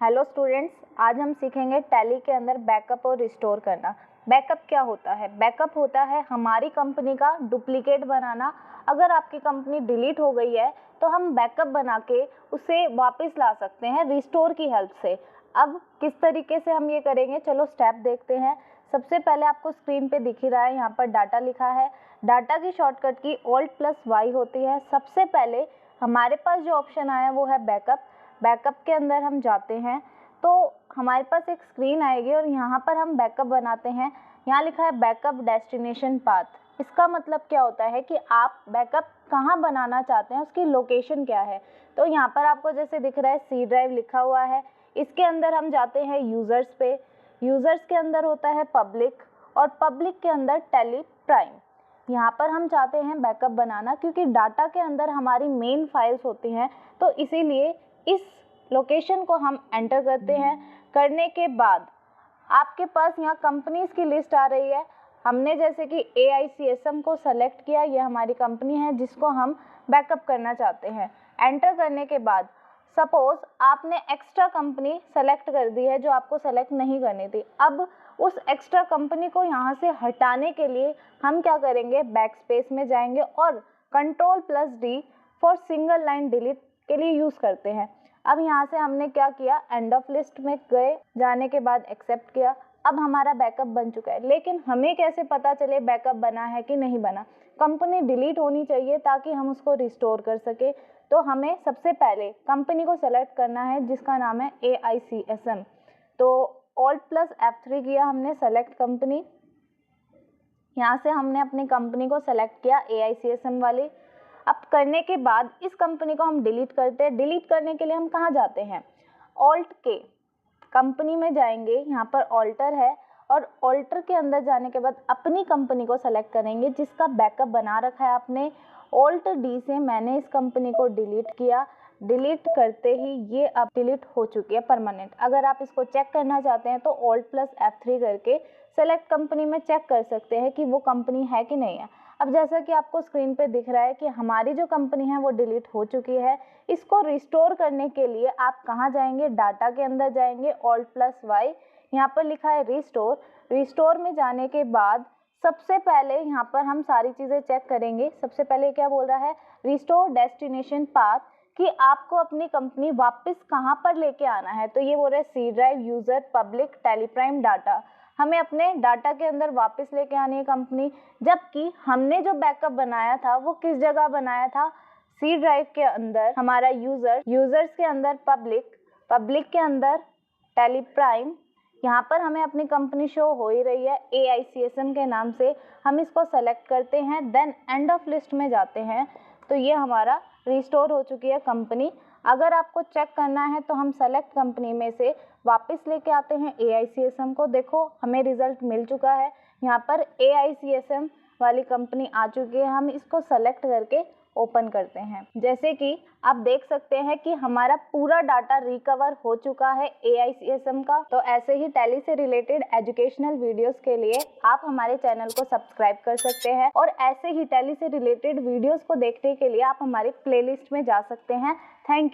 Hello students, आज हम सीखेंगे टैली के अंदर बैकअप और रिस्टोर करना। बैकअप क्या होता है? बैकअप होता है हमारी कंपनी का डुप्लीकेट बनाना। अगर आपकी कंपनी डिलीट हो गई है तो हम बैकअप बना के उसे वापस ला सकते हैं रिस्टोर की हेल्प से। अब किस तरीके से हम ये करेंगे, चलो स्टेप देखते हैं। सबसे पहले आपको स्क्रीन पे दिख ही रहा है, यहाँ पर डाटा लिखा है। डाटा की शॉर्टकट की Alt+Y होती है। सबसे पहले हमारे पास जो ऑप्शन आया वो है बैकअप। बैकअप के अंदर हम जाते हैं तो हमारे पास एक स्क्रीन आएगी और यहाँ पर हम बैकअप बनाते हैं। यहाँ लिखा है बैकअप डेस्टिनेशन पाथ। इसका मतलब क्या होता है कि आप बैकअप कहाँ बनाना चाहते हैं, उसकी लोकेशन क्या है। तो यहाँ पर आपको जैसे दिख रहा है सी ड्राइव लिखा हुआ है। इसके अंदर हम जाते हैं यूज़र्स पे। यूज़र्स के अंदर होता है पब्लिक और पब्लिक के अंदर टैली प्राइम। यहाँ पर हम चाहते हैं बैकअप बनाना क्योंकि डाटा के अंदर हमारी मेन फाइल्स होती हैं, तो इसीलिए इस लोकेशन को हम एंटर करते हैं। करने के बाद आपके पास यहाँ कंपनीज की लिस्ट आ रही है। हमने जैसे कि AICSM को सेलेक्ट किया, ये हमारी कंपनी है जिसको हम बैकअप करना चाहते हैं। एंटर करने के बाद सपोज आपने एक्स्ट्रा कंपनी सेलेक्ट कर दी है जो आपको सेलेक्ट नहीं करनी थी। अब उस एक्स्ट्रा कंपनी को यहाँ से हटाने के लिए हम क्या करेंगे, बैक स्पेस में जाएंगे और Ctrl+D for single line delete के लिए यूज़ करते हैं। अब यहाँ से हमने क्या किया, एंड ऑफ लिस्ट में गए, जाने के बाद एक्सेप्ट किया। अब हमारा बैकअप बन चुका है। लेकिन हमें कैसे पता चले बैकअप बना है कि नहीं बना? कंपनी डिलीट होनी चाहिए ताकि हम उसको रिस्टोर कर सके। तो हमें सबसे पहले कंपनी को सेलेक्ट करना है जिसका नाम है AICSM। तो Alt+F3 किया हमने, सेलेक्ट कंपनी। यहाँ से हमने अपनी कंपनी को सेलेक्ट किया AICSM वाली। अब करने के बाद इस कंपनी को हम डिलीट करते हैं। डिलीट करने के लिए हम कहाँ जाते हैं, ऑल्ट के कंपनी में जाएंगे। यहाँ पर ऑल्टर है और ऑल्टर के अंदर जाने के बाद अपनी कंपनी को सेलेक्ट करेंगे जिसका बैकअप बना रखा है आपने। Alt+D से मैंने इस कंपनी को डिलीट किया। डिलीट करते ही ये अब डिलीट हो चुकी है परमानेंट। अगर आप इसको चेक करना चाहते हैं तो Alt+F3 करके सेलेक्ट कंपनी में चेक कर सकते हैं कि वो कंपनी है कि नहीं है। अब जैसा कि आपको स्क्रीन पे दिख रहा है कि हमारी जो कंपनी है वो डिलीट हो चुकी है। इसको रिस्टोर करने के लिए आप कहाँ जाएंगे, डाटा के अंदर जाएंगे, Alt+Y, यहाँ पर लिखा है रिस्टोर। रिस्टोर में जाने के बाद सबसे पहले यहाँ पर हम सारी चीज़ें चेक करेंगे। सबसे पहले क्या बोल रहा है, रिस्टोर डेस्टिनेशन पाथ, कि आपको अपनी कंपनी वापस कहाँ पर लेके आना है। तो ये बोल रहे हैं C drive, user, public, Tally Prime, data. हमें अपने डाटा के अंदर वापस लेके आनी है कंपनी, जबकि हमने जो बैकअप बनाया था वो किस जगह बनाया था, सी ड्राइव के अंदर हमारा यूज़र, यूज़र्स के अंदर पब्लिक, पब्लिक के अंदर टैली प्राइम। यहाँ पर हमें अपनी कंपनी शो हो ही रही है AICSM के नाम से। हम इसको सेलेक्ट करते हैं, देन एंड ऑफ लिस्ट में जाते हैं। तो ये हमारा रिस्टोर हो चुकी है कंपनी। अगर आपको चेक करना है तो हम सेलेक्ट कंपनी में से वापस लेके आते हैं AICSM को। देखो हमें रिजल्ट मिल चुका है, यहाँ पर AICSM वाली कंपनी आ चुकी है। हम इसको सेलेक्ट करके ओपन करते हैं। जैसे कि आप देख सकते हैं कि हमारा पूरा डाटा रिकवर हो चुका है AICSM का। तो ऐसे ही टैली से रिलेटेड एजुकेशनल वीडियोस के लिए आप हमारे चैनल को सब्सक्राइब कर सकते हैं और ऐसे ही टैली से रिलेटेड वीडियोस को देखने के लिए आप हमारी प्लेलिस्ट में जा सकते हैं। Thank you.